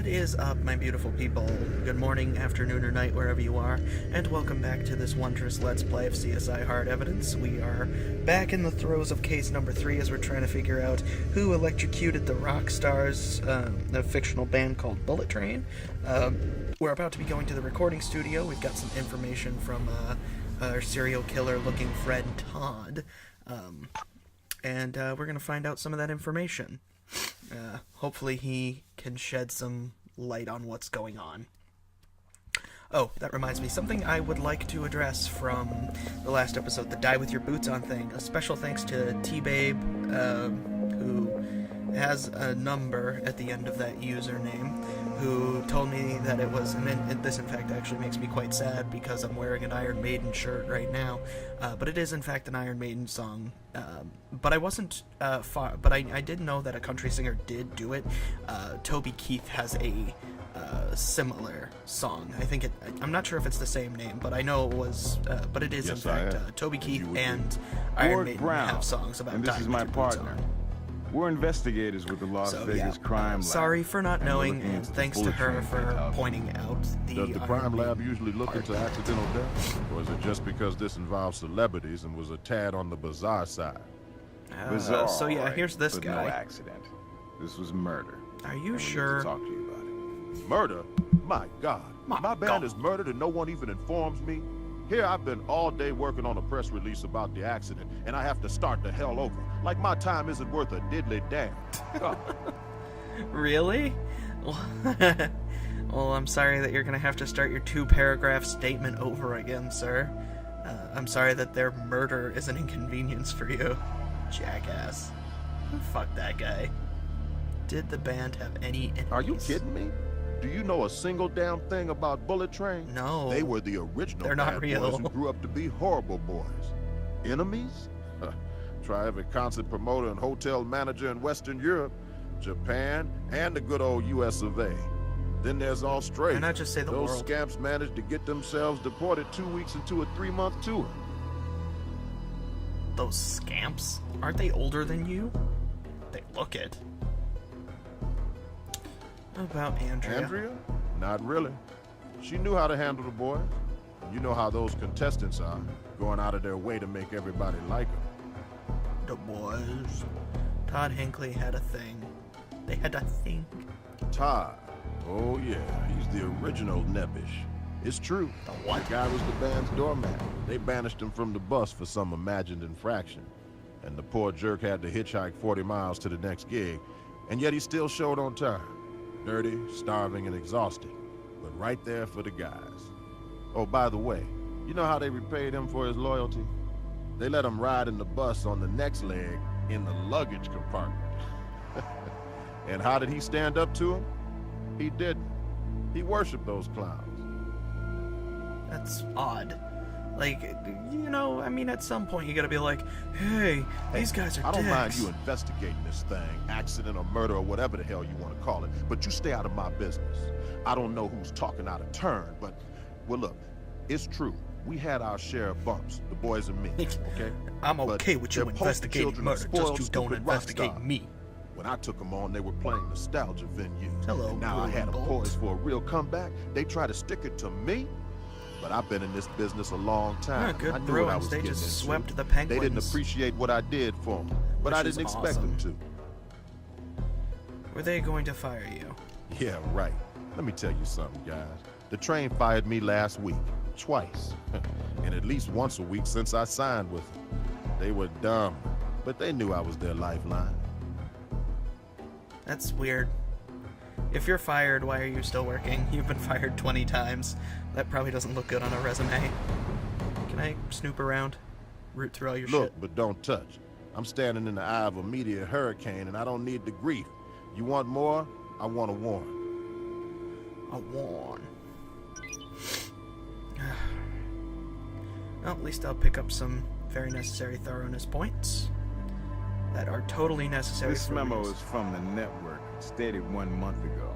What is up, my beautiful people? Good morning, afternoon, or night, wherever you are, and welcome back to this wondrous Let's Play of CSI Hard Evidence. We are back in the throes of case number 3 as we're trying to figure out who electrocuted the rock stars, a fictional band called Bullet Train. We're about to be going to the recording studio. We've got some information from our serial killer-looking friend Todd, and we're going to find out some of that information. Hopefully he can shed some light on what's going on. Oh, that reminds me, something I would like to address from the last episode, the die with your boots on thing. A special thanks to T-Babe, who has a number at the end of that username, who told me that it was, and this in fact actually makes me quite sad because I'm wearing an Iron Maiden shirt right now, but it is in fact an Iron Maiden song, but I wasn't far, but I did know that a country singer did do it. Toby Keith has a similar song. I think I'm not sure if it's the same name, but I know it was, but it is in fact Toby Keith and Iron Maiden have songs about and this is my partner. We're investigators with the Las Vegas Crime Lab. Sorry for not knowing, and thanks to her for pointing out the... Does the crime lab usually look into accidental death? Or is it just because this involves celebrities and was a tad on the bizarre side? Bizarre, so yeah, here's this but guy. No accident. This was murder. Are you and sure? We need to talk to you about it. Murder? My God. My band is murdered and no one even informs me? Here I've been all day working on a press release about the accident, and I have to start the hell over. Like my time isn't worth a diddly damn. Oh. Really? Well, I'm sorry that you're gonna have to start your 2-paragraph statement over again, sir. I'm sorry that their murder is an inconvenience for you. Jackass. Fuck that guy. Did the band have any enemies? Are you kidding me? Do you know a single damn thing about Bullet Train? No. They were the original They're not bad real. boys who grew up to be horrible boys. Enemies? Try every concert promoter and hotel manager in Western Europe, Japan, and the good old US of A. Then there's Australia. Why not just say the Those world? scamps managed to get themselves deported 2 weeks into a 3-month tour. Those scamps? Aren't they older than you? They look it. About Andrea? Andrea? Not really. She knew how to handle the boys. You know how those contestants are, going out of their way to make everybody like them. The boys. Todd Hinckley had a thing. They had a thing. Todd. Oh yeah, he's the original nebbish. It's true. The what? The guy was the band's doormat. They banished him from the bus for some imagined infraction. And the poor jerk had to hitchhike 40 miles to the next gig, and yet he still showed on time. Dirty, starving, and exhausted, but right there for the guys. Oh, by the way, you know how they repaid him for his loyalty? They let him ride in the bus on the next leg in the luggage compartment. And how did he stand up to him? He didn't. He worshipped those clowns. That's odd. Like, you know, I mean, at some point you gotta be like, hey, these guys are I don't dicks. mind you investigating this thing, accident or murder or whatever the hell you want to call it, but you stay out of my business. I don't know who's talking out of turn, but, well, look, it's true. We had our share of bumps, the boys and me, okay? I'm okay with you they're investigating poster murder, children of just you spoiled, don't stupid rock investigate stars. me. When I took them on, they were playing nostalgia venues. Hello, and now I had them Bolt. poised for a real comeback. They try to stick it to me, but I've been in this business a long time. Yeah, good I knew Bruins. what I was They getting just into. swept the Penguins. They didn't appreciate what I did for them, but Which I is didn't expect awesome. them to. Were they going to fire you? Yeah, right. Let me tell you something, guys. The train fired me last week, twice, and at least once a week since I signed with them. They were dumb, but they knew I was their lifeline. That's weird. If you're fired, why are you still working? You've been fired 20 times. That probably doesn't look good on a resume. Can I snoop around? Root through all your Look, shit? but don't touch. I'm standing in the eye of a meteor hurricane, and I don't need the grief. You want more? I want a warrant. A warn. Well, at least I'll pick up some very necessary thoroughness points that are totally necessary. This for memo readers. is from the network, stated 1 month ago.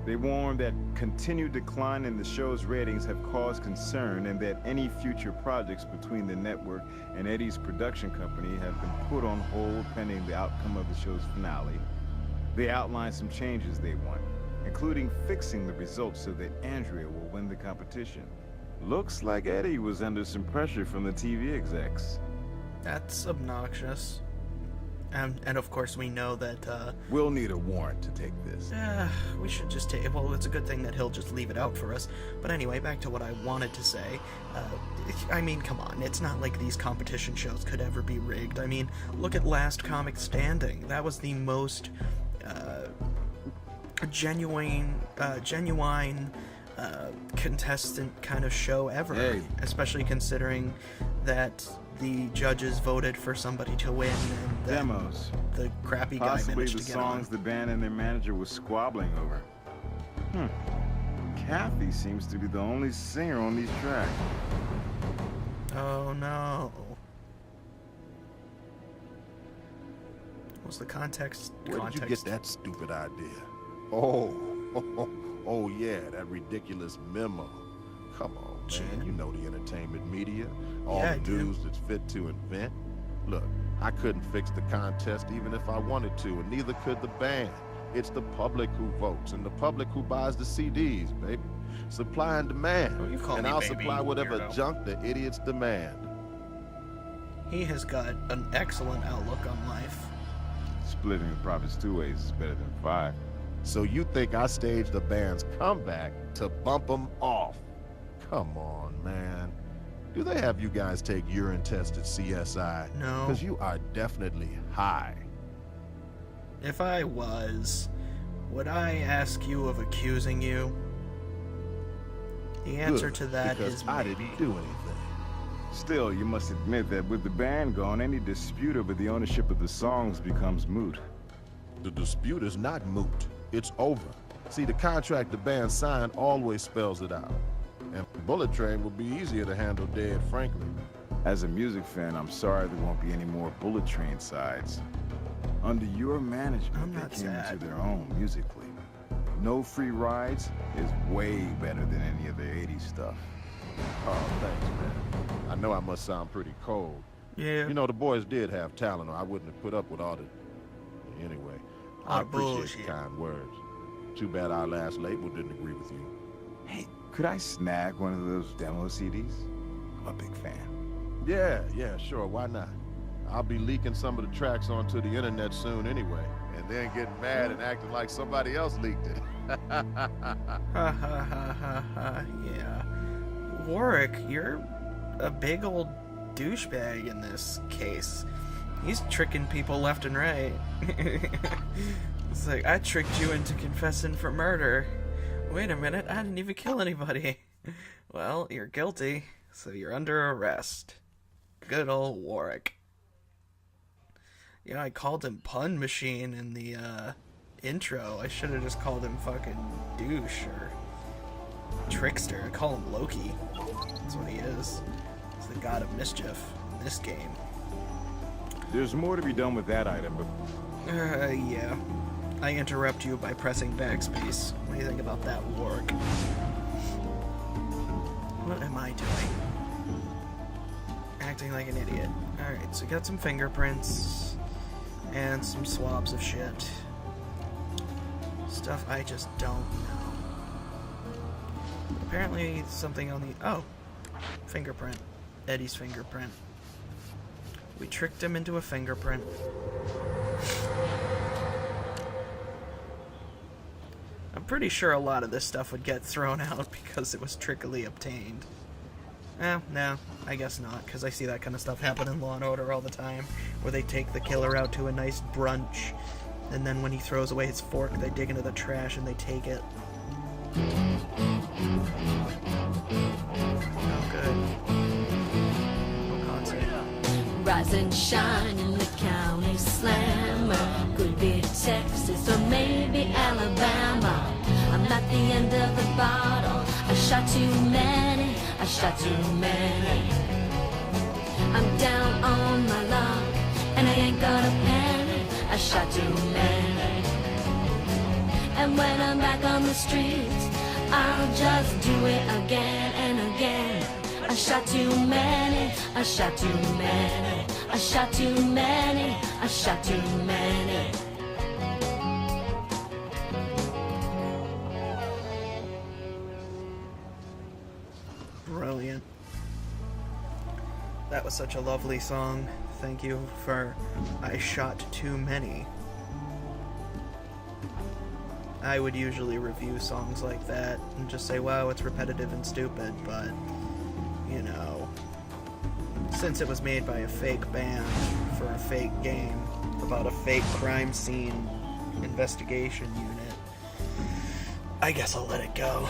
They warn that continued decline in the show's ratings have caused concern and that any future projects between the network and Eddie's production company have been put on hold pending the outcome of the show's finale. They outline some changes they want. including fixing the results so that Andrea will win the competition. Looks like Eddie was under some pressure from the TV execs. That's obnoxious. And of course we know that, We'll need a warrant to take this. we should just take... Well, it's a good thing that he'll just leave it out for us. But anyway, back to what I wanted to say. I mean, come on. It's not like these competition shows could ever be rigged. I mean, look at Last Comic Standing. That was the most, genuine, contestant kind of show ever. Hey. Especially considering that the judges voted for somebody to win, and Demos. the crappy guy Possibly managed the to get songs on. the band and their manager was squabbling over. Kathy seems to be the only singer on these tracks. Oh no. What's the context? Where did you get that stupid idea? Oh yeah, that ridiculous memo. Come on, man. You know the entertainment media. All Yeah, I the do. dudes that's fit to invent. Look, I couldn't fix the contest even if I wanted to, and neither could the band. It's the public who votes, and the public who buys the CDs, baby. Supply and demand. Don't you call and me I'll baby, supply whatever weirdo. junk the idiots demand. He has got an excellent outlook on life. Splitting the profits 2 ways is better than 5. So you think I staged the band's comeback to bump them off? Come on, man. Do they have you guys take urine tests at CSI? No. Because you are definitely high. If I was, would I ask you of accusing you? The answer Good, to that because is I maybe. didn't do anything. Still, you must admit that with the band gone, any dispute over the ownership of the songs becomes moot. The dispute is not moot. It's over. See, the contract the band signed always spells it out. And Bullet Train will be easier to handle dead, frankly. As a music fan, I'm sorry there won't be any more Bullet Train sides. Under your management, I'm they not came sad. into their own musically. No Free Rides is way better than any of their 80s stuff. Oh, thanks, man. I know I must sound pretty cold. Yeah. You know, the boys did have talent, or I wouldn't have put up with all the... Anyway, I appreciate bullshit. the kind words. Too bad our last label didn't agree with you. Hey, could I snag one of those demo CDs? I'm a big fan. Yeah, sure, why not? I'll be leaking some of the tracks onto the internet soon anyway, and then getting mad and acting like somebody else leaked it. Ha ha ha ha ha. Yeah. Warwick, you're a big old douchebag in this case. He's tricking people left and right. It's like, I tricked you into confessing for murder. Wait a minute, I didn't even kill anybody. Well, you're guilty, so you're under arrest. Good old Warwick. You know, I called him Pun Machine in the, intro. I should have just called him fucking douche or trickster. I call him Loki. That's what he is. He's the god of mischief in this game. There's more to be done with that item, but Yeah. I interrupt you by pressing backspace. What do you think about that, Warwick? What am I doing? Acting like an idiot. Alright, so we got some fingerprints and some swabs of shit. Stuff I just don't know. Apparently something on the... Oh! Fingerprint. Eddie's fingerprint. We tricked him into a fingerprint. I'm pretty sure a lot of this stuff would get thrown out because it was trickily obtained. No, I guess not, because I see that kind of stuff happen in Law & Order all the time, where they take the killer out to a nice brunch, and then when he throws away his fork, they dig into the trash and they take it. Oh, good. No concert. Rise and shine in the county slammer. Could be Texas or maybe Alabama. I'm at the end of the bottle. I shot too many. I shot too many. I'm down on my luck and I ain't got a penny. I shot too many. And when I'm back on the streets, I'll just do it again and again. I shot too many, I shot too many, I shot too many, I shot too many. That was such a lovely song. Thank you for I Shot Too Many. I would usually review songs like that and just say, wow, it's repetitive and stupid, but, you know, since it was made by a fake band for a fake game about a fake crime scene investigation unit, I guess I'll let it go.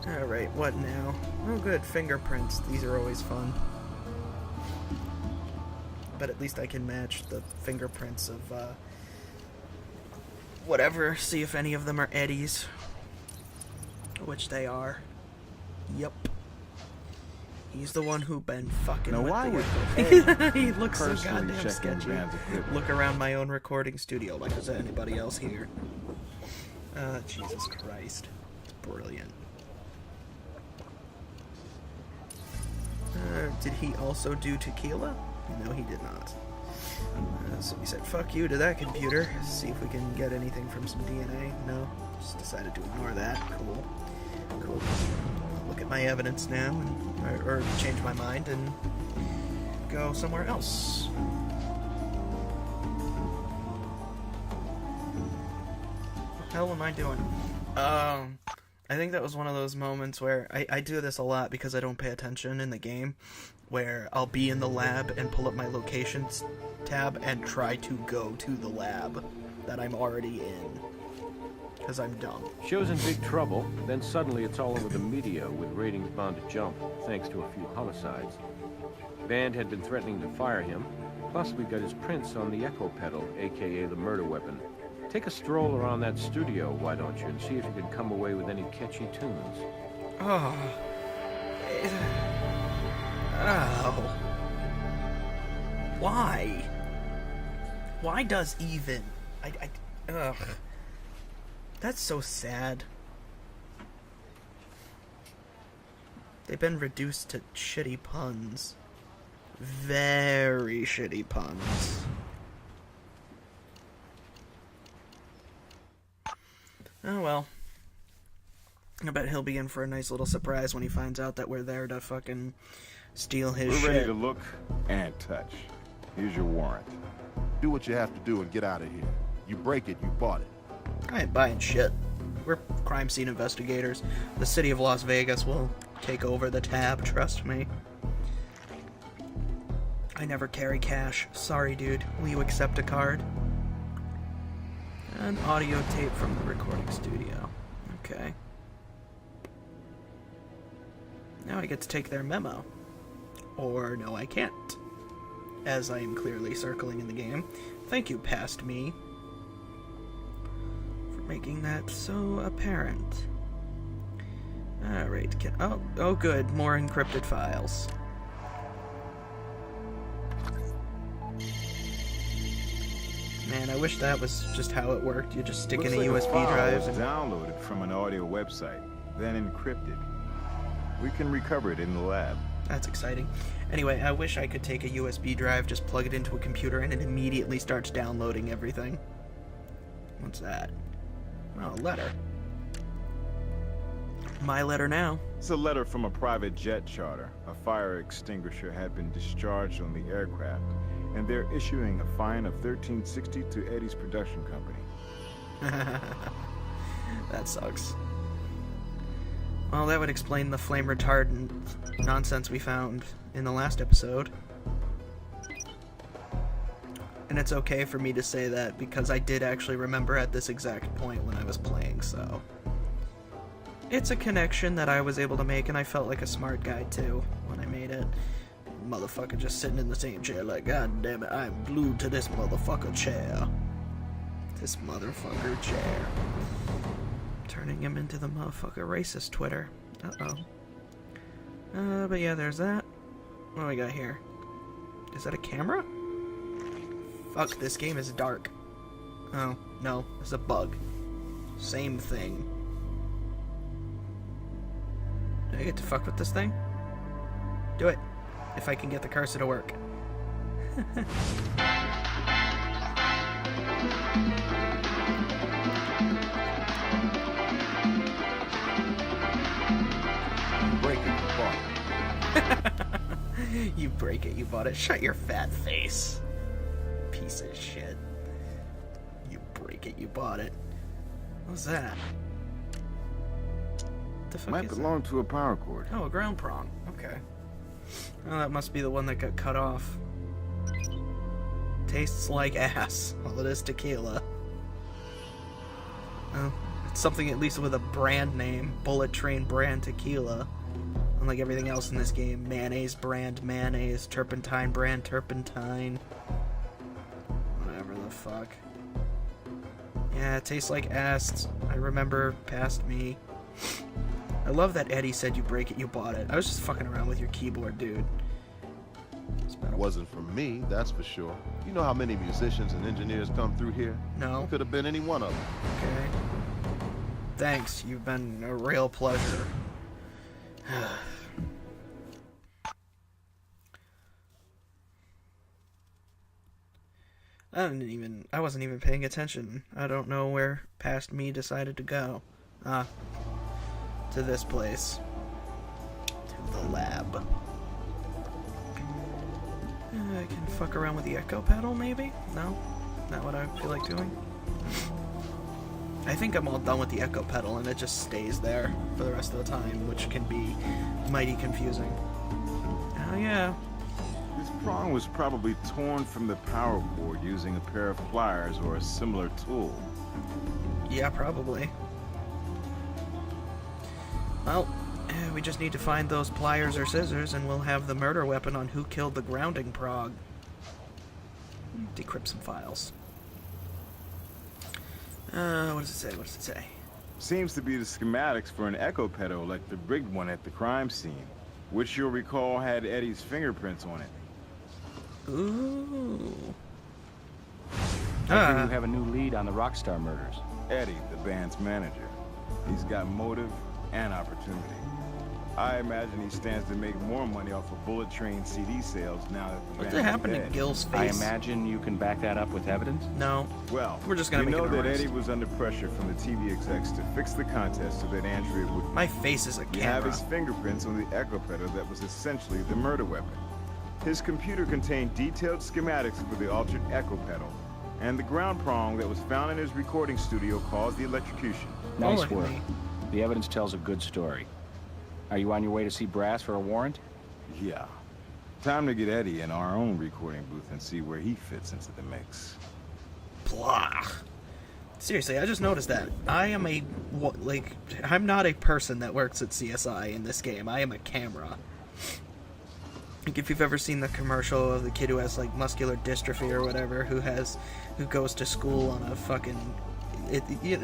Alright, what now? Oh good, fingerprints. These are always fun. But at least I can match the fingerprints of, whatever, see if any of them are Eddie's. Which they are. Yep. He's the one who been fucking Now, with why would the he looks so personally goddamn check sketchy. Band's equipment? Look around my own recording studio like there's anybody else here. Jesus Christ. It's brilliant. Did he also do tequila? No, he did not. So we said, fuck you to that computer. See if we can get anything from some DNA. No, just decided to ignore that. Cool. Cool. I'll look at my evidence now, and, or change my mind and go somewhere else. What the hell am I doing? I think that was one of those moments where I do this a lot because I don't pay attention in the game, where I'll be in the lab and pull up my locations tab and try to go to the lab that I'm already in, because I'm dumb. Show's in big trouble, then suddenly it's all over the media with ratings bound to jump, thanks to a few homicides. Band had been threatening to fire him, plus we got his prints on the echo pedal, aka the murder weapon. Take a stroll around that studio, why don't you, and see if you can come away with any catchy tunes. Oh. Oh. Why? Why does even? Ugh. That's so sad. They've been reduced to shitty puns. Very shitty puns. Oh well. I bet he'll be in for a nice little surprise when he finds out that we're there to fucking steal his shit. We're ready to look and touch. Here's your warrant. Do what you have to do and get out of here. You break it, you bought it. I ain't buying shit. We're crime scene investigators. The city of Las Vegas will take over the tab, trust me. I never carry cash. Sorry, dude. Will you accept a card? An audio tape from the recording studio. Okay. Now I get to take their memo. Or no, I can't. As I am clearly circling in the game. Thank you, past me, for making that so apparent. Alright, oh good, more encrypted files. Man, I wish that was just how it worked. You just stick in a USB drive and and downloaded from an audio website, then encrypted. We can recover it in the lab. that's exciting. Anyway, I wish I could take a USB drive, just plug it into a computer, and it immediately starts downloading everything. What's that? Oh, a letter. My letter now. It's a letter from a private jet charter. A fire extinguisher had been discharged on the aircraft, and they're issuing a fine of $13.60 to Eddie's production company. That sucks. Well, that would explain the flame retardant nonsense we found in the last episode. And it's okay for me to say that because I did actually remember at this exact point when I was playing, so... It's a connection that I was able to make, and I felt like a smart guy, too, when I made it. Motherfucker just sitting in the same chair like, God damn it, I'm glued to this motherfucker chair. This motherfucker chair. Turning him into the motherfucker racist Twitter. Uh-oh. But yeah, there's that. What do we got here? Is that a camera? Fuck, this game is dark. Oh, no, it's a bug. Same thing. Do I get to fuck with this thing? Do it. If I can get the cursor to work. Break it, you bought it. You break it, you bought it. Shut your fat face. Piece of shit. You break it, you bought it. What's that? The fuck Might is belong to a power cord. that? Oh, a ground prong. Okay. Oh, that must be the one that got cut off. Tastes like ass. Well, it is tequila. Oh, it's something at least with a brand name. Bullet Train brand tequila. Unlike everything else in this game. Mayonnaise brand mayonnaise. Turpentine brand turpentine. Whatever the fuck. Yeah, it tastes like ass. I remember past me. I love that Eddie said you break it, you bought it. I was just fucking around with your keyboard, dude. It wasn't from me, that's for sure. You know how many musicians and engineers come through here? No. Could have been any one of them. Okay. Thanks, you've been a real pleasure. I wasn't even paying attention. I don't know where past me decided to go. To this place. To the lab. I can fuck around with the echo pedal, maybe? No? Not what I feel like doing? I think I'm all done with the echo pedal and it just stays there for the rest of the time, which can be mighty confusing. Oh yeah. This prong was probably torn from the power cord using a pair of pliers or a similar tool. Yeah, probably. Well, we just need to find those pliers or scissors and we'll have the murder weapon on who killed the grounding prog. Decrypt some files. What does it say? What does it say? Seems to be the schematics for an echo pedal like the rigged one at the crime scene, which you'll recall had Eddie's fingerprints on it. Ooh. I hear you have a new lead on the Rockstar murders. Eddie, the band's manager. He's got motive and opportunity. I imagine he stands to make more money off of Bullet Train CD sales now that the What band happened is to dead. Gil's I face? imagine you can back that up with evidence? No. Well, We're just gonna you make know an that arrest. Eddie was under pressure from the TV execs to fix the contest so that Andrea would... My face is a You have camera. his fingerprints on the echo pedal that was essentially the murder weapon. His computer contained detailed schematics for the altered echo pedal, and the ground prong that was found in his recording studio caused the electrocution. Nice look at work. me. The evidence tells a good story. Are you on your way to see Brass for a warrant? Yeah. Time to get Eddie in our own recording booth and see where he fits into the mix. Blah. Seriously, I just noticed that. I am I'm not a person that works at CSI in this game. I am a camera. Like, if you've ever seen the commercial of the kid who has, like, muscular dystrophy or whatever, who goes to school on a fucking...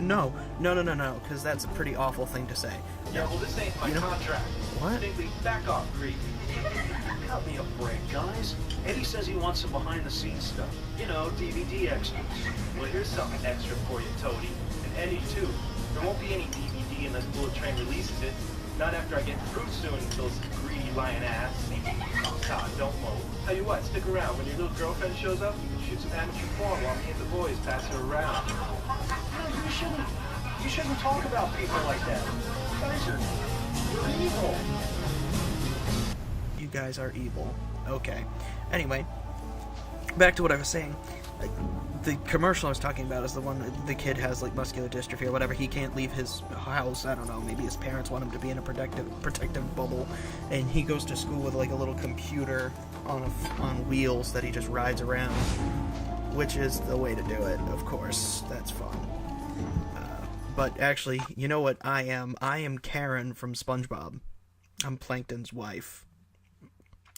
No, because that's a pretty awful thing to say. Yeah, well, this ain't my contract. What? Distinctly, back off, Greek. Cut me a break, guys. Eddie says he wants some behind-the-scenes stuff. You know, DVD extras. Well, here's something extra for you, Toady. And Eddie, too. There won't be any DVD unless Bullet Train releases it. Not after I get through suing those greedy lion ass. God, don't moan. Tell you what, stick around. When your little girlfriend shows up, you can shoot some amateur porn while me and the boys pass her around. You shouldn't talk about people like that. You're evil. You guys are evil. Okay. Anyway, back to what I was saying. The commercial I was talking about is the one the kid has, like, muscular dystrophy or whatever. He can't leave his house. I don't know. Maybe his parents want him to be in a protective bubble, and he goes to school with, like, a little computer on wheels that he just rides around, which is the way to do it. Of course, that's fun. But actually, you know what I am? I am Karen from SpongeBob. I'm Plankton's wife.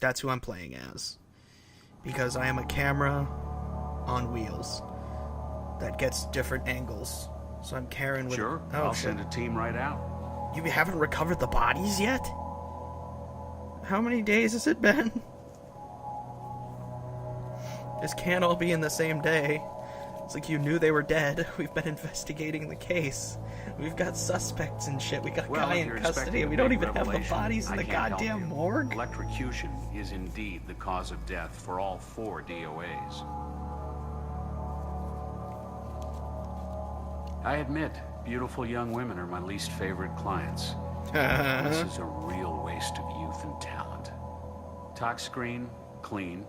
That's who I'm playing as. Because I am a camera on wheels that gets different angles. So I'm Karen with... Sure, Oh, I'll shit. send a team right out. You haven't recovered the bodies yet? How many days has it been? This can't all be in the same day. It's like you knew they were dead. We've been investigating the case. We've got suspects and shit. We got a guy if in you're custody expecting and we a don't big even have the revelation, bodies in I the can't help goddamn you. morgue. Electrocution is indeed the cause of death for all 4 DOAs. I admit, beautiful young women are my least favorite clients. This is a real waste of youth and talent. Talk screen, clean.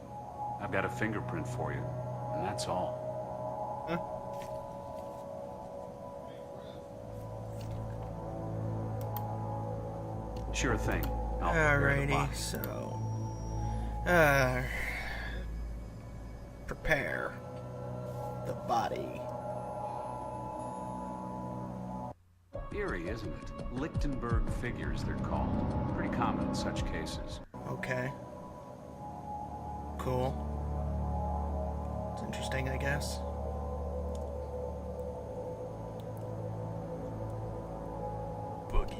I've got a fingerprint for you, and that's all. Huh? Sure thing. I'll prepare the Alrighty, body. so... prepare the body. Eerie, isn't it? Lichtenberg figures, they're called. Pretty common in such cases. Okay. Cool. It's interesting, I guess.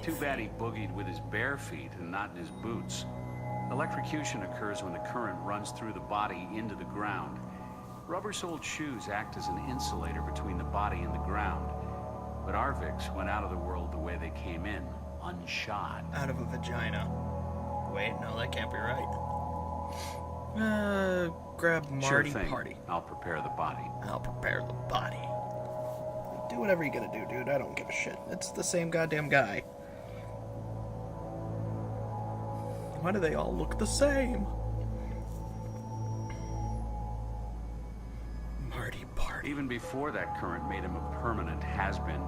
Too bad he boogied with his bare feet and not in his boots. Electrocution occurs when the current runs through the body into the ground. Rubber-soled shoes act as an insulator between the body and the ground. But Arviks went out of the world the way they came in, unshod. Out of a vagina. Wait, no, that can't be right. Grab Marty Sure thing. Party. I'll prepare the body. I'll prepare the body. Do whatever you gotta do, dude. I don't give a shit. It's the same goddamn guy. Why do they all look the same? Marty Party. Even before that current made him a permanent has-been,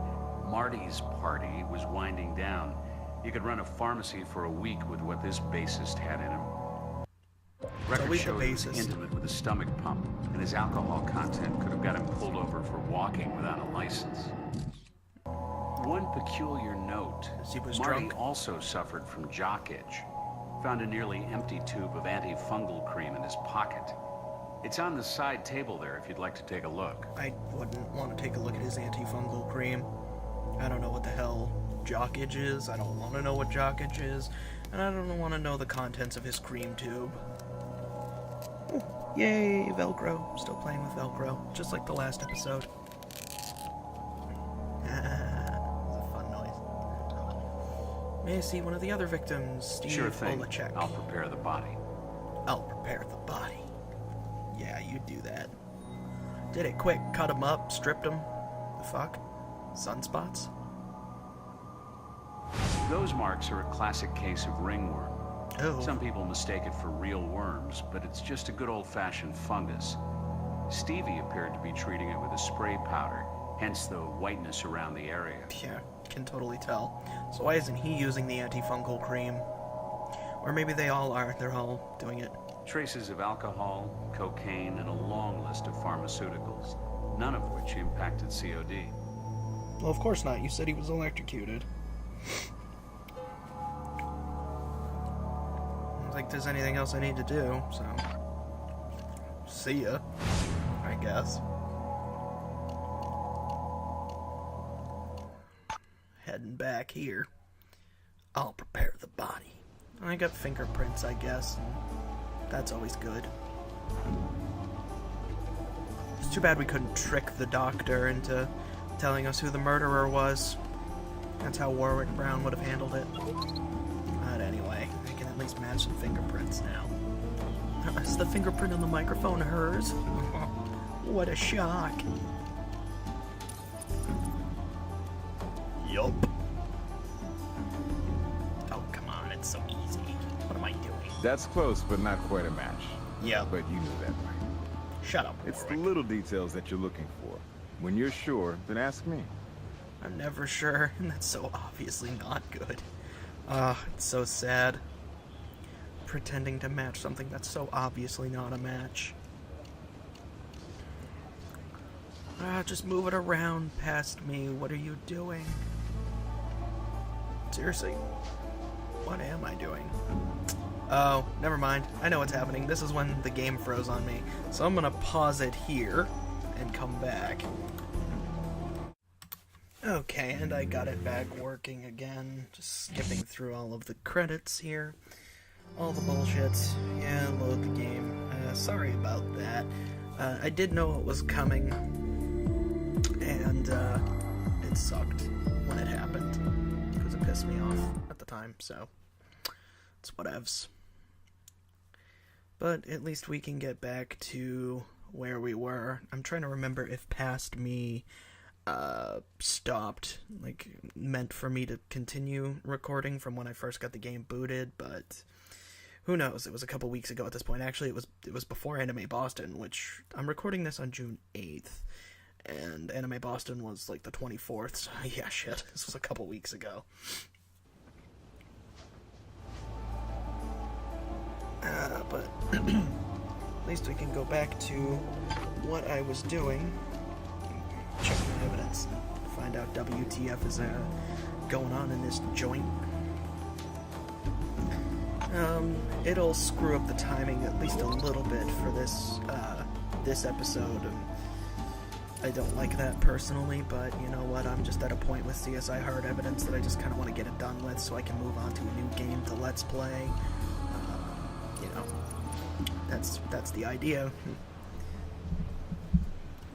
Marty's party was winding down. You could run a pharmacy for a week with what this bassist had in him. Records always the show he was bassist. intimate with a stomach pump, and his alcohol content could have got him pulled over for walking without a license. One peculiar note, He was Marty drunk. also suffered from jock itch. Found a nearly empty tube of antifungal cream in his pocket. It's on the side table there if you'd like to take a look. I wouldn't want to take a look at his antifungal cream. I don't know what the hell jockage is. I don't want to know what jockage is. And I don't want to know the contents of his cream tube. Ooh, yay, Velcro. Still playing with Velcro, just like the last episode. It's a fun noise. May I see one of the other victims, Steve Sure thing. Olachek. I'll prepare the body. I'll prepare the body. Yeah, you do that. Did it quick. Cut him up, stripped him. The fuck? Sunspots? Those marks are a classic case of ringworm. Oh. Some people mistake it for real worms, but it's just a good old-fashioned fungus. Stevie appeared to be treating it with a spray powder, hence the whiteness around the area. Yeah, can totally tell. So why isn't he using the antifungal cream? Or maybe they all are. They're all doing it. Traces of alcohol, cocaine, and a long list of pharmaceuticals, none of which impacted COD. Well, of course not. You said he was electrocuted. I don't think there's anything else I need to do, so... See ya, I guess. Heading back here. I'll prepare the body. I got fingerprints, I guess, and that's always good. It's too bad we couldn't trick the doctor into telling us who the murderer was. That's how Warwick Brown would have handled it. But anyway, I can at least match some fingerprints now. Is the fingerprint on the microphone hers? What a shock. Yup. Oh, come on, it's so easy. What am I doing? That's close, but not quite a match. Yeah. But you knew that, right? Shut up, It's the Warwick. little details that you're looking for. When you're sure, then ask me. I'm never sure, and that's so obviously not good. It's so sad. Pretending to match something that's so obviously not a match. Just move it around past me. What are you doing? Seriously, what am I doing? Oh, never mind. I know what's happening. This is when the game froze on me. So I'm gonna pause it here and come back. Okay, and I got it back working again. Just skipping through all of the credits here. All the bullshit. Yeah, load the game. Sorry about that. I did know it was coming. And, it sucked when it happened. Because it pissed me off at the time, so... it's whatevs. But at least we can get back to where we were. I'm trying to remember if past me... stopped, like, meant for me to continue recording from when I first got the game booted, but who knows? It was a couple weeks ago at this point. Actually, it was before Anime Boston, which I'm recording this on June 8th, and Anime Boston was like the 24th. So yeah, shit, this was a couple weeks ago. But at least we can go back to what I was doing, check the evidence, find out WTF is going on in this joint. It'll screw up the timing at least a little bit for this episode, and I don't like that personally, but you know what, I'm just at a point with CSI Hard Evidence that I just kind of want to get it done with so I can move on to a new game to Let's Play. You know, that's the idea.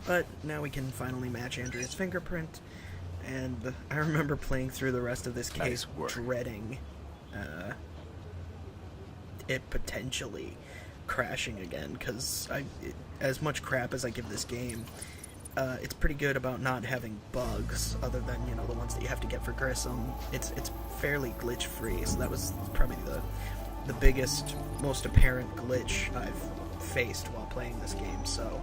But now we can finally match Andrea's fingerprint, and I remember playing through the rest of this case dreading it potentially crashing again, because as much crap as I give this game, it's pretty good about not having bugs, other than, you know, the ones that you have to get for Grissom. It's fairly glitch-free, so that was probably the biggest, most apparent glitch I've faced while playing this game, so...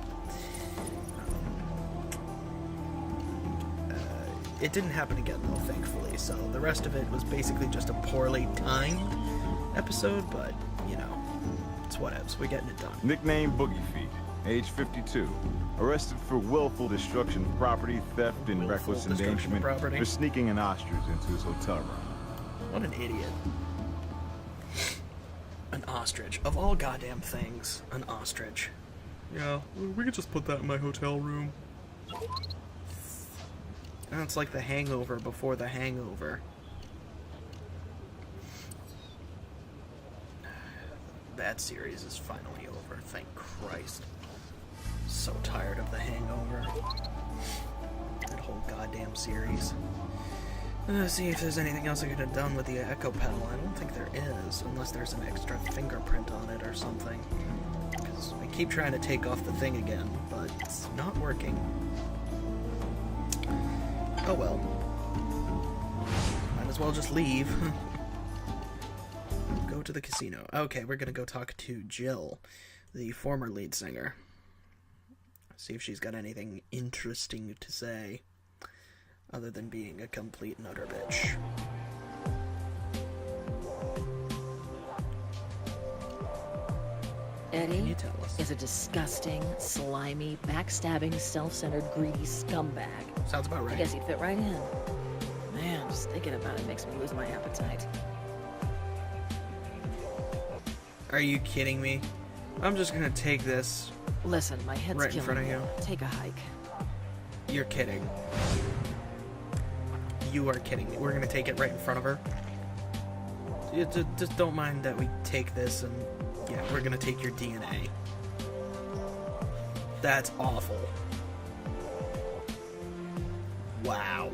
it didn't happen again, though, thankfully, so the rest of it was basically just a poorly timed episode, but, you know, it's whatevs. We're getting it done. Nickname Boogie Feet, age 52. Arrested for willful destruction of property, theft, and reckless endangerment for sneaking an ostrich into his hotel room. What an idiot. An ostrich. Of all goddamn things, an ostrich. Yeah, we could just put that in my hotel room. And it's like The Hangover before The Hangover. That series is finally over, thank Christ. So tired of The Hangover. That whole goddamn series. See if there's anything else I could have done with the echo pedal. I don't think there is, unless there's an extra fingerprint on it or something. Because I keep trying to take off the thing again, but it's not working. Oh well. Might as well just leave. Go to the casino. Okay, we're gonna go talk to Jill, the former lead singer. See if she's got anything interesting to say, other than being a complete and utter bitch. Eddie is a disgusting, slimy, backstabbing, self-centered, greedy scumbag. Sounds about right. I guess he'd fit right in. Man, just thinking about it makes me lose my appetite. Are you kidding me? I'm just gonna take this. Listen, my head's right in killing front of me. you. Take a hike. You're kidding. You are kidding me. We're gonna take it right in front of her. Just don't mind that we take this, and yeah, we're gonna take your DNA. That's awful. Wow.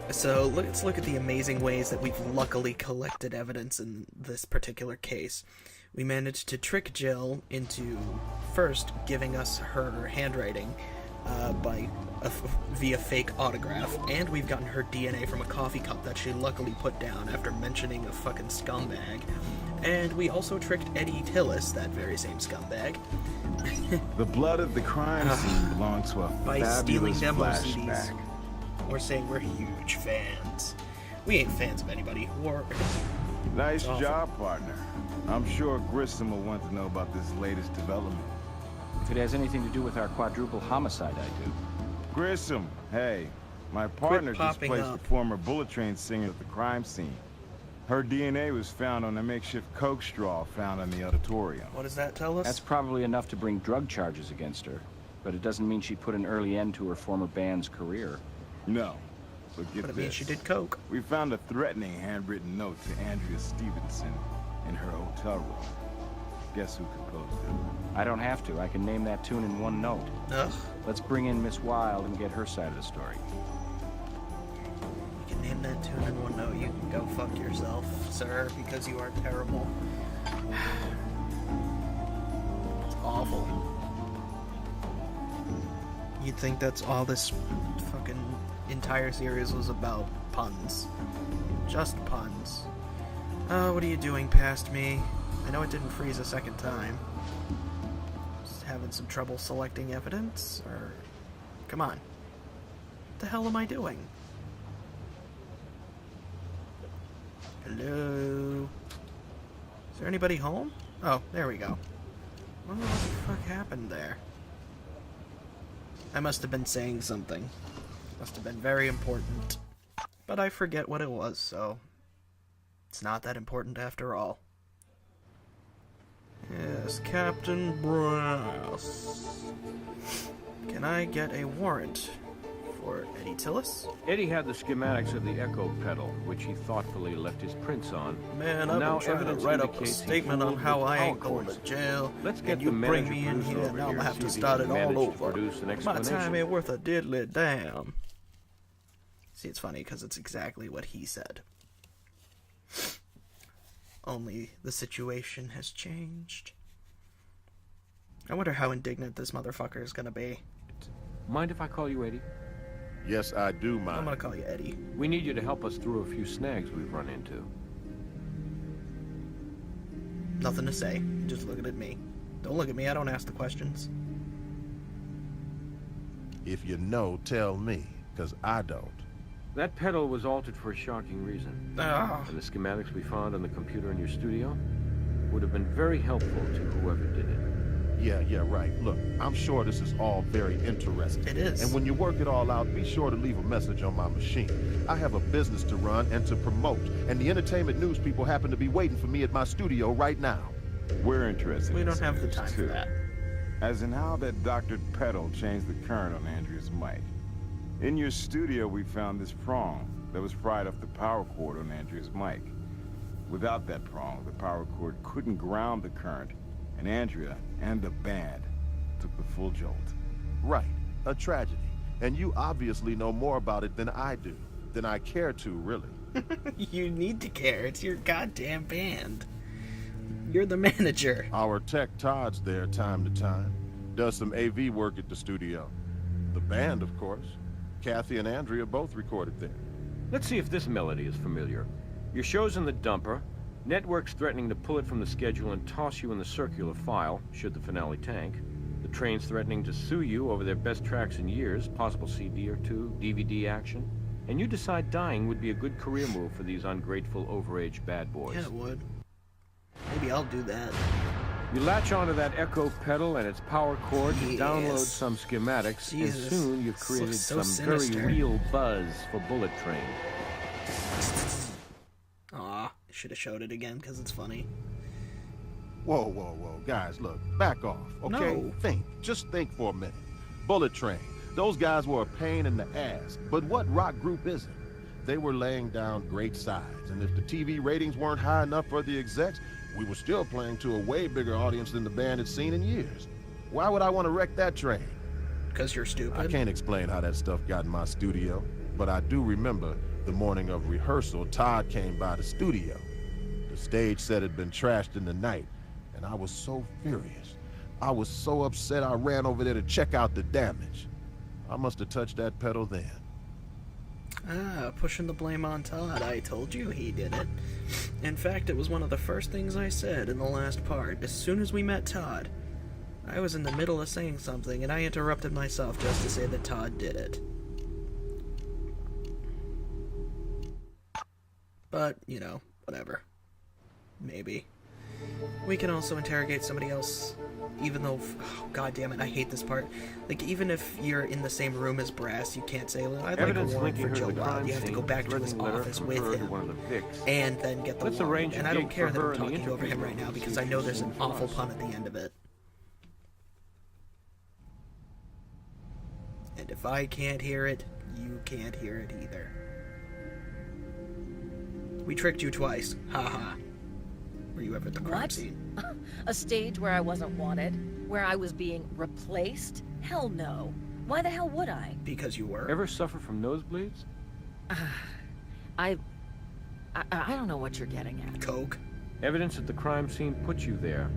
So let's look at the amazing ways that we've luckily collected evidence in this particular case. We managed to trick Jill into first giving us her handwriting via fake autograph, and we've gotten her DNA from a coffee cup that she luckily put down after mentioning a fucking scumbag. And we also tricked Eddie Tillis, that very same scumbag. The blood of the crime scene belonged to a by fabulous stealing demo flashback. CDs. We're saying we're huge fans. We ain't fans of anybody. Nice job, partner. I'm sure Grissom will want to know about this latest development. If it has anything to do with our quadruple homicide, I do. Grissom, hey, my partner just popping placed up. the former Bullet Train singer at the crime scene. Her DNA was found on a makeshift Coke straw found in the auditorium. What does that tell us? That's probably enough to bring drug charges against her, but it doesn't mean she put an early end to her former band's career. No, but get But it this. means she did coke. We found a threatening handwritten note to Andrea Stevenson in her hotel room. Guess who composed it? I don't have to. I can name that tune in one note. Ugh. Let's bring in Miss Wilde and get her side of the story. You can name that tune in one note. You can go fuck yourself, sir, because you are terrible. It's awful. You'd think that's all this fucking entire series was about puns. Just puns. What are you doing past me? I know it didn't freeze a second time. Just having some trouble selecting evidence, or... Come on. What the hell am I doing? Hello? Is there anybody home? Oh, there we go. What the fuck happened there? I must have been saying something. Must have been very important. But I forget what it was, so... It's not that important after all. Yes, Captain Brass. Can I get a warrant for Eddie Tillis? Eddie had the schematics of the echo pedal, which he thoughtfully left his prints on. Man, I've been trying to write up a statement on how I ain't going to jail. Let's get and you the bring manager me in Bruce here, over now I'm here gonna have and to see if start he it can all manage to over. produce an My explanation. time ain't worth a diddly damn. See, it's funny because it's exactly what he said. Only the situation has changed. I wonder how indignant this motherfucker is gonna be. Mind if I call you Eddie? Yes, I do mind. I'm gonna call you Eddie. We need you to help us through a few snags we've run into. Nothing to say. Just looking at me. Don't look at me, I don't ask the questions. If you know, tell me, because I don't. That pedal was altered for a shocking reason. Ah. And the schematics we found on the computer in your studio would have been very helpful to whoever did it. Yeah, right. Look, I'm sure this is all very interesting. It is. And when you work it all out, be sure to leave a message on my machine. I have a business to run and to promote, and the entertainment news people happen to be waiting for me at my studio right now. We're interested We in don't some have the news, time for too. that. As in how that doctored pedal changed the current on Andrea's mic. In your studio, we found this prong that was fried off the power cord on Andrea's mic. Without that prong, the power cord couldn't ground the current, and Andrea and the band took the full jolt. Right. A tragedy. And you obviously know more about it than I do. Than I care to, really. You need to care. It's your goddamn band. You're the manager. Our tech Todd's there time to time. Does some AV work at the studio. The band, of course. Kathy and Andrea both recorded there. Let's see if this melody is familiar. Your show's in the dumper. Network's threatening to pull it from the schedule and toss you in the circular file, should the finale tank. The train's threatening to sue you over their best tracks in years, possible CD or two, DVD action. And you decide dying would be a good career move for these ungrateful, overage bad boys. Yeah, it would. Maybe I'll do that. You latch onto that echo pedal and its power cord, Yes. download some schematics, Jesus. and soon you've This created looks so some sinister. very real buzz for Bullet Train. Aw, I should have showed it again because it's funny. Whoa. Guys, look, back off, okay? No. Think. Just think for a minute. Bullet Train. Those guys were a pain in the ass. But what rock group isn't? They were laying down great sides, and if the TV ratings weren't high enough for the execs, we were still playing to a way bigger audience than the band had seen in years. Why would I want to wreck that train? Because you're stupid. I can't explain how that stuff got in my studio, but I do remember the morning of rehearsal, Todd came by the studio. The stage set had been trashed in the night, and I was so furious. I was so upset I ran over there to check out the damage. I must have touched that pedal then. Ah, pushing the blame on Todd. I told you he did it. In fact, it was one of the first things I said in the last part. As soon as we met Todd, I was in the middle of saying something, and I interrupted myself just to say that Todd did it. But, you know, whatever. Maybe. We can also interrogate somebody else, even though, oh, God damn it, I hate this part. Like, even if you're in the same room as Brass, you can't say, well, I'd like a Evidence warrant linking for her to Joe the Wild. crime You have to scene, go back to his threatening letter office from with her to him, one of the Vicks. and then get the Let's warrant. arrange a And I don't date care for that her I'm and the talking over him interview right now, room. because See I if know she's there's an in for awful us. pun at the end of it. And if I can't hear it, you can't hear it either. We tricked you twice. Haha. Were you ever at the crime What? scene? A stage where I wasn't wanted? Where I was being replaced? Hell no. Why the hell would I? Because you were. Ever suffer from nosebleeds? I don't know what you're getting at. Coke? Evidence at the crime scene put you there.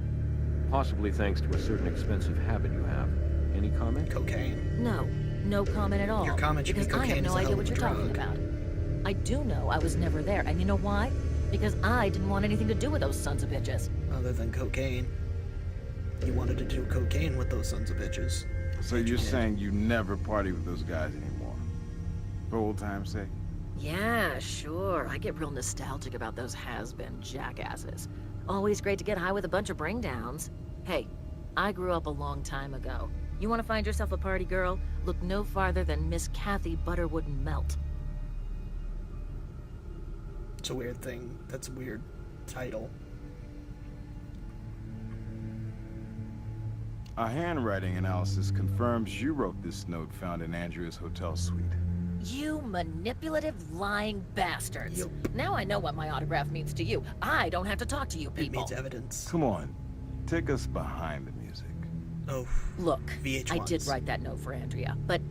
Possibly thanks to a certain expensive habit you have. Any comment? Cocaine. No, No comment at all. Your comment should be because I have cocaine is no a hell idea of what a you're talking drug. about. I do know I was never there, and you know why? Because I didn't want anything to do with those sons of bitches. Other than cocaine. You wanted to do cocaine with those sons of bitches. So And you you're did. saying you never party with those guys anymore? For old time's sake? Yeah, sure. I get real nostalgic about those has-been jackasses. Always great to get high with a bunch of bring-downs. Hey, I grew up a long time ago. You want to find yourself a party girl? Look no farther than Miss Kathy Butterwood Melt. It's a weird thing. That's a weird title. A handwriting analysis confirms you wrote this note found in Andrea's hotel suite. You manipulative, lying bastards. Yup. Now I know what my autograph means to you. I don't have to talk to you It people. needs evidence. Come on, take us behind the music. Oh, Look, VH1s. I did write that note for Andrea, but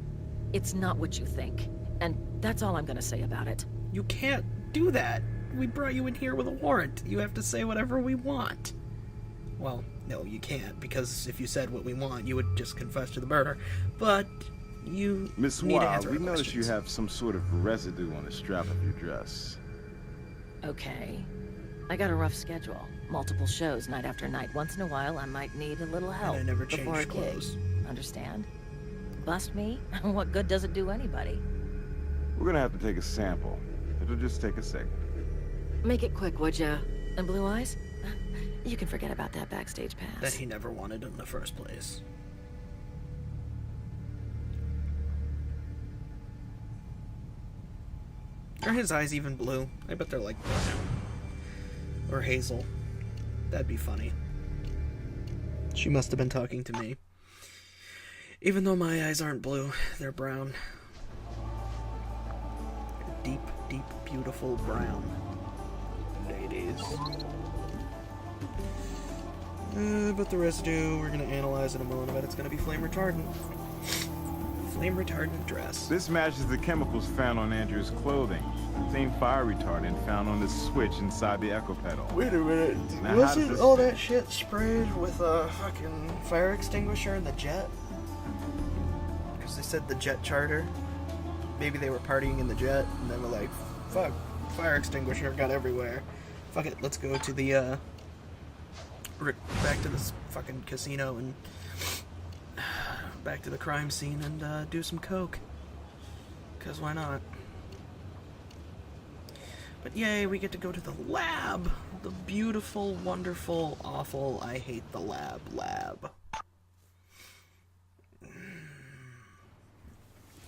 it's not what you think. And that's all I'm gonna say about it. you can't do that. We brought you in here with a warrant. You have to say whatever we want. Well, no, you can't, because if you said what we want, you would just confess to the murder. But you Miss need to Wild, answer we our noticed you questions. have some sort of residue on the strap of your dress. Okay. I got a rough schedule. Multiple shows night after night. Once in a while, I might need a little help I never before a changed gig. clothes. Understand? Bust me? What good does it do anybody? We're gonna have to take a sample. It'll just take a second. Make it quick, would ya? And Blue Eyes? You can forget about that backstage pass. That he never wanted in the first place. Are his eyes even blue? I bet they're like brown. Or hazel. That'd be funny. She must have been talking to me. Even though my eyes aren't blue, they're brown. Deep, deep, beautiful brown. Ladies. But the residue, we're gonna analyze in a moment. I bet it's gonna be flame retardant. Flame retardant dress. This matches the chemicals found on Andrew's clothing. Same fire retardant found on the switch inside the echo pedal. Wait a minute. Now, how does Wasn't this all fit? that shit sprayed with a fucking fire extinguisher in the jet? Because they said the jet charter. Maybe they were partying in the jet, and they were like, fuck, fire extinguisher got everywhere. Fuck it, let's go to the, back to this fucking casino and back to the crime scene and do some coke. Because why not? But yay, we get to go to the lab. The beautiful, wonderful, awful, I hate the lab.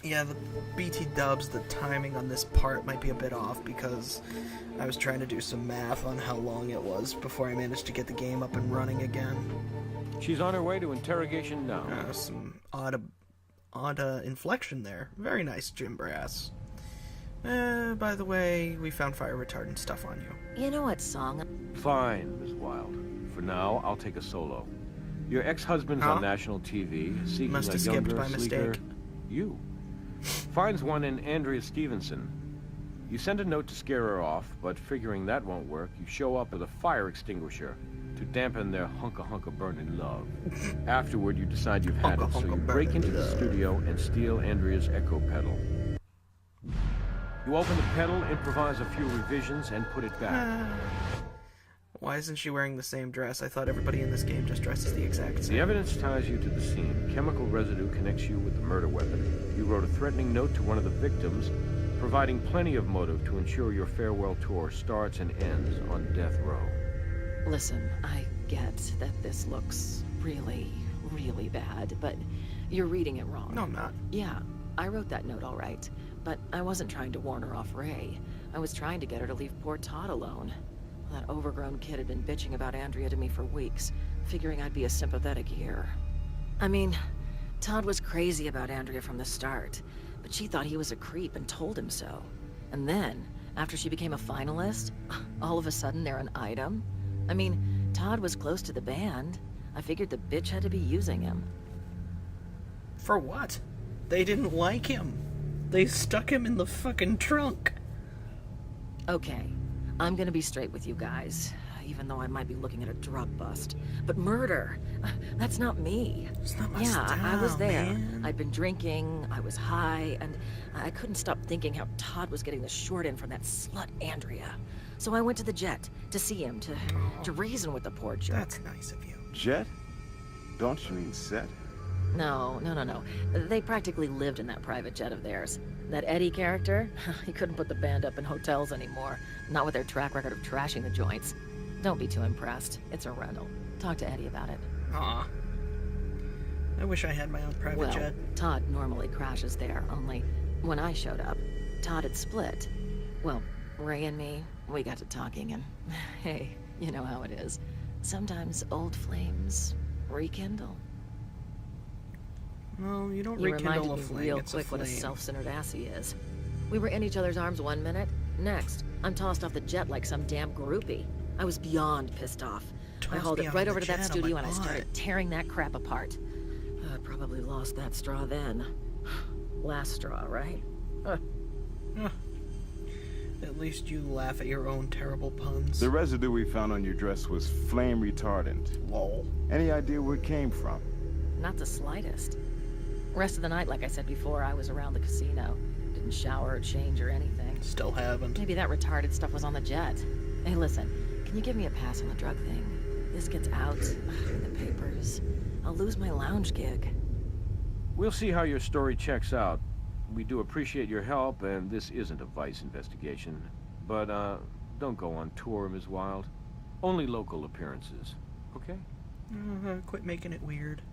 Yeah, the BT dubs, the timing on this part might be a bit off because I was trying to do some math on how long it was before I managed to get the game up and running again. She's on her way to interrogation now. Some odd inflection there. Very nice, Jim Brass. By the way, we found fire retardant stuff on you. You know what song? Fine, Miss Wild. For now, I'll take a solo. Your ex-husband's Huh? on national TV, seeking Must a have skipped younger, by sleeker... mistake. You. Finds one in Andrea Stevenson. You send a note to scare her off, but figuring that won't work, you show up with a fire extinguisher to dampen their hunka-hunka burning love. Afterward, you decide you've had it, so you break into the studio and steal Andrea's echo pedal. You open the pedal, improvise a few revisions, and put it back. Why isn't she wearing the same dress? I thought everybody in this game just dresses the exact The same. evidence ties you to the scene. Chemical residue connects you with the murder weapon. You wrote a threatening note to one of the victims, providing plenty of motive to ensure your farewell tour starts and ends on death row. Listen, I get that this looks really, really bad, but you're reading it wrong. No, I'm not. Yeah, I wrote that note all right, but I wasn't trying to warn her off Ray. I was trying to get her to leave poor Todd alone. That overgrown kid had been bitching about Andrea to me for weeks, figuring I'd be a sympathetic ear. I mean, Todd was crazy about Andrea from the start, but she thought he was a creep and told him so. And then, after she became a finalist, all of a sudden they're an item? I mean, Todd was close to the band. I figured the bitch had to be using him. For what? They didn't like him. They stuck him in the fucking trunk. Okay, I'm gonna be straight with you guys. even though I might be looking at a drug bust. But murder, that's not me. It's not my Yeah, I was style, there. man. I'd been drinking, I was high, and I couldn't stop thinking how Todd was getting the short end from that slut Andrea. So I went to the Jet to see him, to reason with the poor jerk. That's nice of you. Jet? Don't you mean Set? No. They practically lived in that private jet of theirs. That Eddie character, he couldn't put the band up in hotels anymore. Not with their track record of trashing the joints. Don't be too impressed. It's a rental. Talk to Eddie about it. Aw. I wish I had my own private jet. Todd normally crashes there, only when I showed up, Todd had split. Well, Ray and me, we got to talking, and hey, you know how it is. Sometimes old flames rekindle. Well, you don't You rekindle reminded a me flame, real it's a quick what a flame. self-centered ass he is. We were in each other's arms one minute, next, I'm tossed off the jet like some damn groupie. I was beyond pissed off. I Tossed hauled me it off right the over to that jet, oh studio my and I started God. tearing that crap apart. I probably lost that straw then. Last straw, right? At least you laugh at your own terrible puns. The residue we found on your dress was flame retardant. Lol. Any idea where it came from? Not the slightest. Rest of the night, like I said before, I was around the casino. Didn't shower or change or anything. Still haven't. Maybe that retarded stuff was on the jet. Hey, listen, can you give me a pass on the drug thing? This gets out in the papers. I'll lose my lounge gig. We'll see how your story checks out. We do appreciate your help, and this isn't a vice investigation. But, don't go on tour, Ms. Wilde. Only local appearances, okay? Quit making it weird.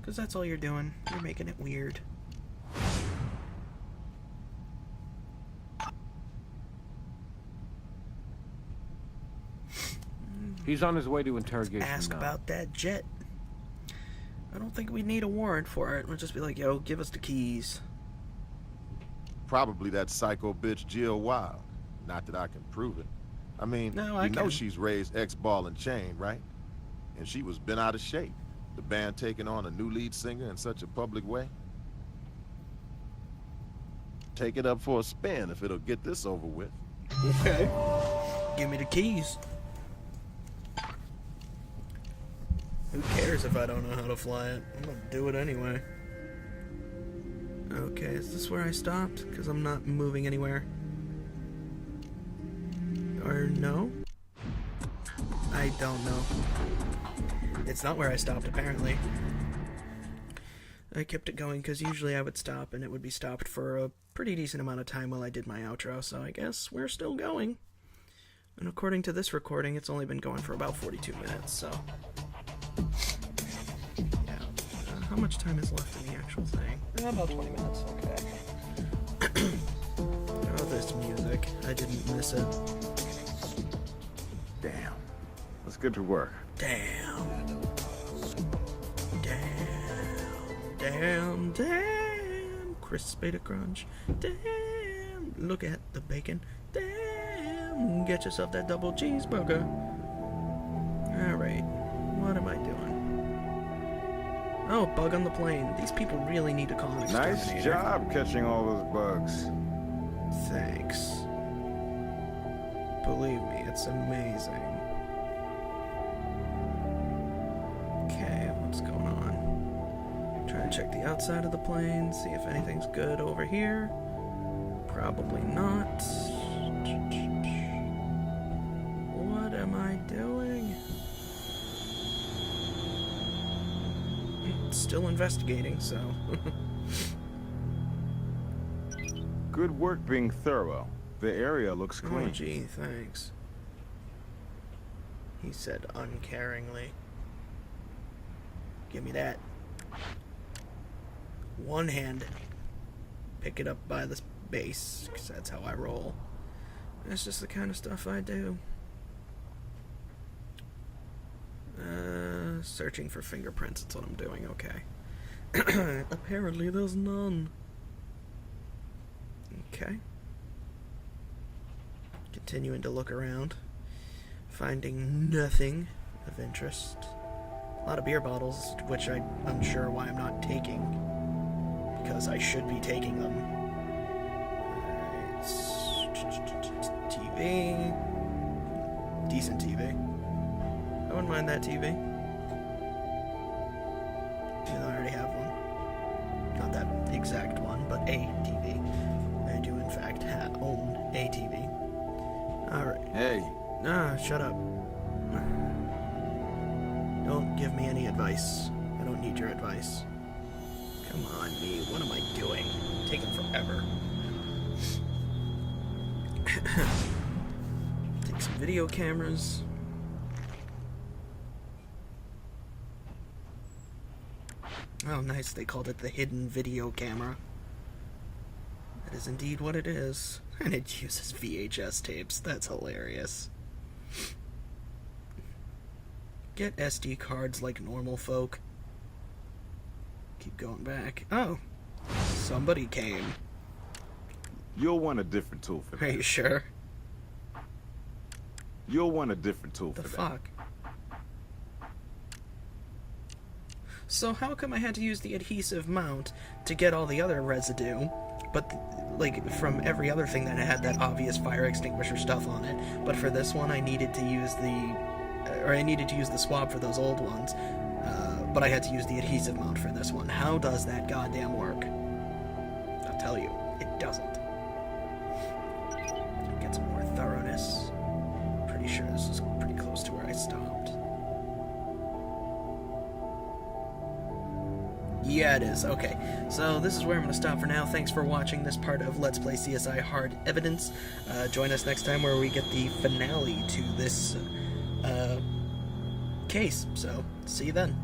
Because that's all you're doing. You're making it weird. He's on his way to interrogation Ask now. about that jet. I don't think we need a warrant for it. We'll just be like, yo, give us the keys. Probably that psycho bitch Jill Wilde. Not that I can prove it. I mean, No, I you know can. she's raised ex-ball and chain, right? And she was bent out of shape. The band taking on a new lead singer in such a public way. Take it up for a spin if it'll get this over with. Okay. Give me the keys. Who cares if I don't know how to fly it? I'm gonna do it anyway. Okay, is this where I stopped? Because I'm not moving anywhere. Or no? I don't know. It's not where I stopped, apparently. I kept it going because usually I would stop and it would be stopped for a pretty decent amount of time while I did my outro, so I guess we're still going. And according to this recording, it's only been going for about 42 minutes, so... Yeah. How much time is left in the actual thing? About 20 minutes, okay. Oh, this music. I didn't miss it. Damn. Let's get to work. Damn. Damn. Crisp beta crunch. Damn. Look at the bacon. Damn. Get yourself that double cheeseburger. Alright. What am I doing? Oh, bug on the plane. These people really need to call an exterminator. Nice job catching all those bugs. Thanks. Believe me, it's amazing. Okay, what's going on? Try to check the outside of the plane, see if anything's good over here. Probably not. What am I doing? Still investigating, so... Good work being thorough. The area looks Oh, clean. gee, thanks. He said uncaringly. Give me that. One hand. Pick it up by the base, because that's how I roll. That's just the kind of stuff I do. Searching for fingerprints, that's what I'm doing, okay. Apparently there's none. Okay. Continuing to look around. Finding nothing of interest. A lot of beer bottles, which I'm unsure why I'm not taking. Because I should be taking them. TV. decent TV. I wouldn't mind that TV. Even though I already have one. Not that exact one, but a TV. I do, in fact, own a TV. Alright. Hey. Ah, shut up. Don't give me any advice. I don't need your advice. Come on, me. What am I doing? Taking forever. Take some video cameras. Oh, nice. They called it the hidden video camera. That is indeed what it is. And it uses VHS tapes. That's hilarious. Get SD cards like normal folk. Keep going back. Oh. Somebody came. You'll want a different tool for that. Are you sure? You'll want a different tool for The that. fuck? So how come I had to use the adhesive mount to get all the other residue, but like from every other thing that had that obvious fire extinguisher stuff on it, but for this one I needed to use the swab for those old ones, but I had to use the adhesive mount for this one. How does that goddamn work? I'll tell you, it doesn't. Get some more thoroughness. Pretty sure this is pretty close to where I stopped. Yeah, it is. Okay, so this is where I'm going to stop for now. Thanks for watching this part of Let's Play CSI Hard Evidence. Join us next time where we get the finale to this case. So, see you then.